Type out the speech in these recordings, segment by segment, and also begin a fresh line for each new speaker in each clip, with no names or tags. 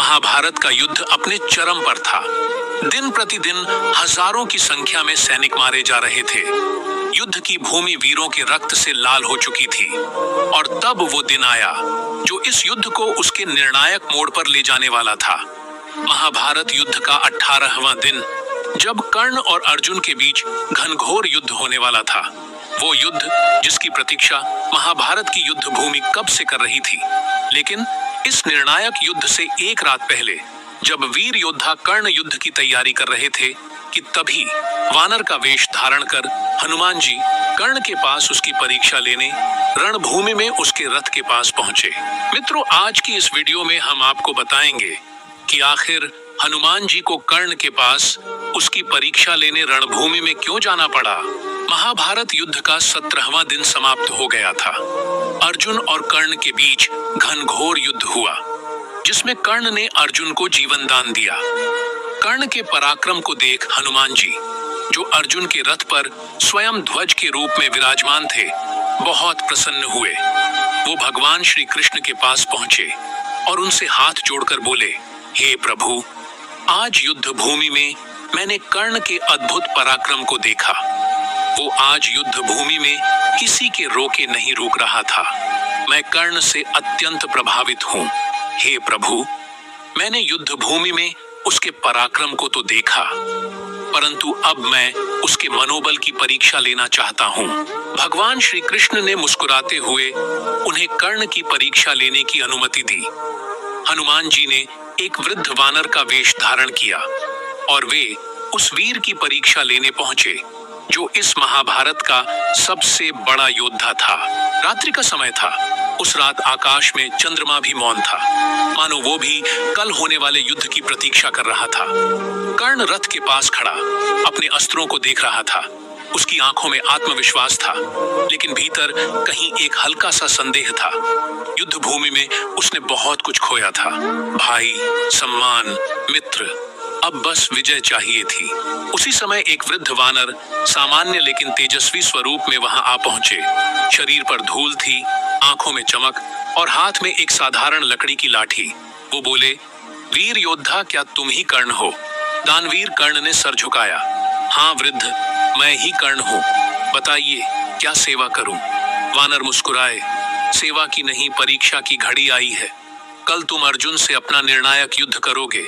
महाभारत का युद्ध अपने चरम पर था। दिन प्रतिदिन हजारों की संख्या में सैनिक मारे जा रहे थे। युद्ध की भूमि वीरों के रक्त से लाल हो चुकी थी। और तब वो दिन आया जो इस युद्ध को उसके निर्णायक मोड़ पर ले जाने वाला था। महाभारत युद्ध का 18वां दिन, जब कर्ण और अर्जुन के बीच घनघोर युद्ध होने वाला था। वो युद्ध जिसकी प्रतीक्षा महाभारत की युद्ध भूमि कब से कर रही थी। लेकिन इस निर्णायक युद्ध से एक रात पहले, जब वीर योद्धा कर्ण युद्ध की तैयारी कर रहे थे, कि तभी वानर का वेश धारण कर हनुमान जी कर्ण के पास उसकी परीक्षा लेने रणभूमि में उसके रथ के पास पहुंचे। मित्रों, आज की इस वीडियो में हम आपको बताएंगे कि आखिर हनुमान जी को कर्ण के पास उसकी परीक्षा लेने रणभूमि में क्यों जाना पड़ा। महाभारत युद्ध का 17वां दिन समाप्त हो गया था। अर्जुन और कर्ण के बीच घनघोर युद्ध हुआ, जिसमें कर्ण ने अर्जुन को जीवन दान दिया। कर्ण के पराक्रम को देख हनुमान जी, जो अर्जुन के रथ पर स्वयं ध्वज के रूप में विराजमान थे, बहुत प्रसन्न हुए। वो भगवान श्री कृष्ण के पास पहुंचे और उनसे हाथ जोड़कर बोले, हे प्रभु, आज युद्ध भूमि में मैंने कर्ण के अद्भुत पराक्रम को देखा। वो आज युद्ध भूमि में किसी के रोके नहीं रुक रहा था। मैं कर्ण से अत्यंत प्रभावित हूँ। हे प्रभु, मैंने युद्ध भूमि में उसके पराक्रम को तो देखा, परंतु अब मैं उसके मनोबल की परीक्षा लेना चाहता हूँ। भगवान श्री कृष्ण ने मुस्कुराते हुए उन्हें कर्ण की परीक्षा लेने की अनुमति दी। हनुमान जी ने एक वृद्ध वानर का वेश धारण किया और वे उस वीर की परीक्षा लेने पहुंचे, जो इस महाभारत का सबसे बड़ा योद्धा था। रात्रि का समय था। उस रात आकाश में चंद्रमा भी मौन था, मानो वो भी कल होने वाले युद्ध की प्रतीक्षा कर रहा था। कर्ण रथ के पास खड़ा अपने अस्त्रों को देख रहा था। उसकी आंखों में आत्मविश्वास था, लेकिन भीतर कहीं एक हल्का सा संदेह था। युद्ध भूमि में उसने बहुत कुछ खोया था, भाई, सम्मान, मित्र, अब बस विजय चाहिए थी। उसी समय एक वृद्ध वानर सामान्य लेकिन तेजस्वी स्वरूप में वहां आ पहुंचे। शरीर पर धूल थी, आंखों में चमक और हाथ में एक साधारण लकड़ी की लाठी। वो बोले, वीर योद्धा, क्या तुम ही कर्ण हो? दानवीर कर्ण ने सर झुकाया। हाँ वृद्ध, मैं ही कर्ण हूँ, बताइए क्या सेवा करूं? वानर मुस्कुराए, सेवा की नहीं, परीक्षा की घड़ी आई है। कल तुम अर्जुन से अपना निर्णायक युद्ध करोगे,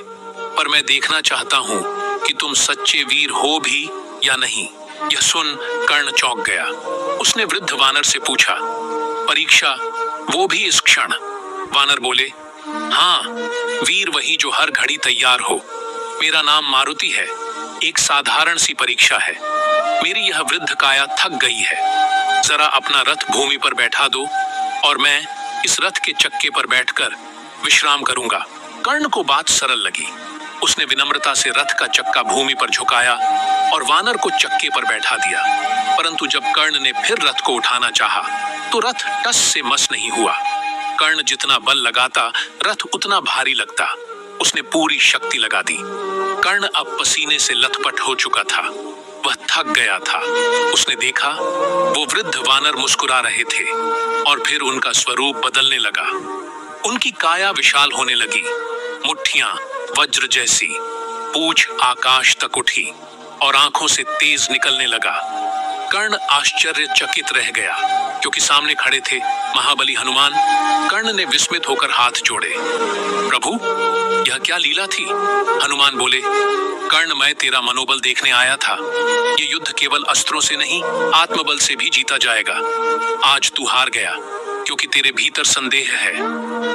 पर मैं देखना चाहता हूँ कि तुम सच्चे वीर हो भी या नहीं। यह सुन कर्ण चौंक गया। उसने वृद्ध वानर से पूछा, परीक्षा, वो भी इस क्षण? वानर बोले, हाँ, वीर वही जो हर घड़ी तैयार हो। मेरा नाम मारुति है। एक साधारण सी परीक्षा है। मेरी यह वृद्ध काया थक गई है। जरा अपना रथ भूमि पर बैठा दो और मैं इस रथ के चक्के पर बैठकर विश्राम करूंगा। कर्ण को बात सरल लगी। उसने विनम्रता से रथ का चक्का भूमि पर झुकाया और वानर को चक्के पर बैठा दिया। परंतु जब कर्ण ने फिर रथ को उठाना चाहा, तो रथ टस से मस नहीं हुआ। कर्ण जितना बल लगाता, रथ उतना भारी लगता। उसने पूरी शक्ति लगा दी। कर्ण अब पसीने से लथपथ हो चुका था। वह थक गया था। उसने देखा वो वृद्ध वानर मुस्कुरा रहे थे और फिर उनका स्वरूप बदलने लगा। उनकी काया विशाल होने लगी, मुट्ठियां वज्र जैसी, पूंछ आकाश तक उठी और आंखों से तेज निकलने लगा। कर्ण आश्चर्यचकित रह गया, क्योंकि सामने खड़े थे महाबली हनुमान। कर्ण ने विस्मित होकर हाथ जोड़े। प्रभु, यह क्या लीला थी? हनुमान बोले, कर्ण, मैं तेरा मनोबल देखने आया था। ये युद्ध केवल अस्त्रों से नहीं, आत्मबल से भी जीता जाएगा। आज तू हार गया, क्योंकि तेरे भीतर संदेह है,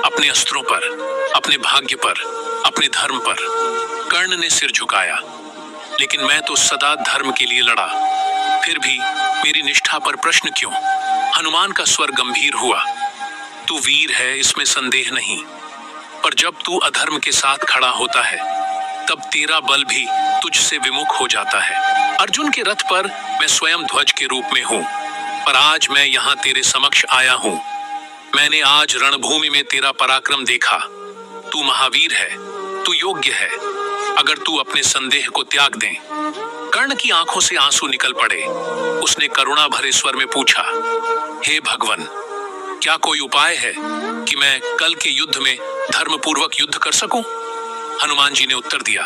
अपने अस्त्रों पर, अपने भाग्य पर, अपने धर्म पर। कर्ण ने सिर झुकाया, लेकिन मैं तो सदा धर्म के लिए लड़ा। फिर भी मेरी निष्ठा पर प्रश्न क्यों? हनुमान का स्वर गंभीर हुआ। तू वीर है, इसमें संदेह नहीं, पर जब तू अधर्म के साथ खड़ा होता है, तब तेरा बल भी तुझसे विमुख हो जाता है। अर्जुन के रथ पर मैं स्वयं ध्वज के रूप में हूँ, पर आज मैं यहाँ तेरे समक्ष आया हूँ। मैंने आज रणभूमि में तेरा पराक्रम देखा। तू महावीर है, तू योग्य है। अगर तू अपने संदेह को त्याग दे। कर्ण की आंखों से आंसू निकल पड़े। उसने करुणा भरे स्वर में पूछा, हे भगवान, क्या कोई उपाय है कि मैं कल के युद्ध में धर्मपूर्वक युद्ध कर सकूं? हनुमान जी ने उत्तर दिया,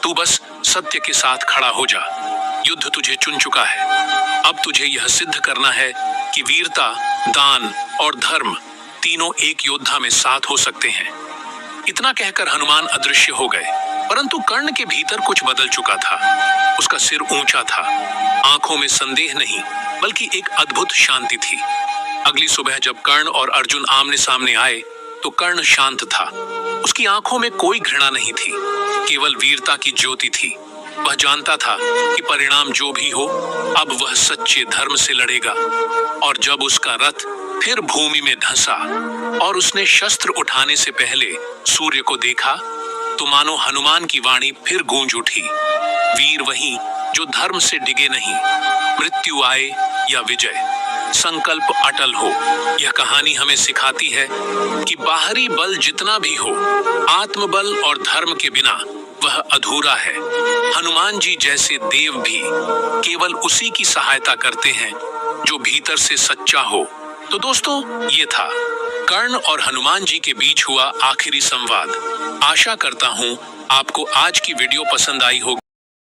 तू बस सत्य के साथ खड़ा हो जा। युद्ध तुझे चुन चुका है। अब तुझे यह सिद्ध करना है कि वीरता, दान और धर्म तीनों एक योद्धा में साथ हो सकते हैं। इतना कहकर हनुमान अदृश्य हो गए, परंतु कर्ण के भीतर कुछ बदल चुका था। उसका सिर ऊंचा था, आंखों में संदेह नहीं बल्कि एक अद्भुत शांति थी। अगली सुबह जब कर्ण और अर्जुन आमने सामने आए तो कर्ण शांत था। उसकी आंखों में कोई घृणा नहीं थी, केवल वीरता की ज्योति थी। वह जानता था कि परिणाम जो भी हो, अब वह सच्चे धर्म से लड़ेगा। और जब उसका रथ फिर भूमि में धंसा और उसने शस्त्र उठाने से पहले सूर्य को देखा, तो मानो हनुमान की वाणी फिर गूंज उठी, वीर वही जो धर्म से डिगे नहीं, मृत्यु आए या विजय, संकल्प अटल हो। यह कहानी हमें सिखाती है कि बाहरी बल जितना भी हो, आत्मबल और धर्म के बिना वह अधूरा है। हनुमान जी जैसे देव भी केवल उसी की सहायता करते हैं जो भीतर से सच्चा हो। तो दोस्तों, ये था कर्ण और हनुमान जी के बीच हुआ आखिरी संवाद। आशा करता हूं आपको आज की वीडियो पसंद आई होगी।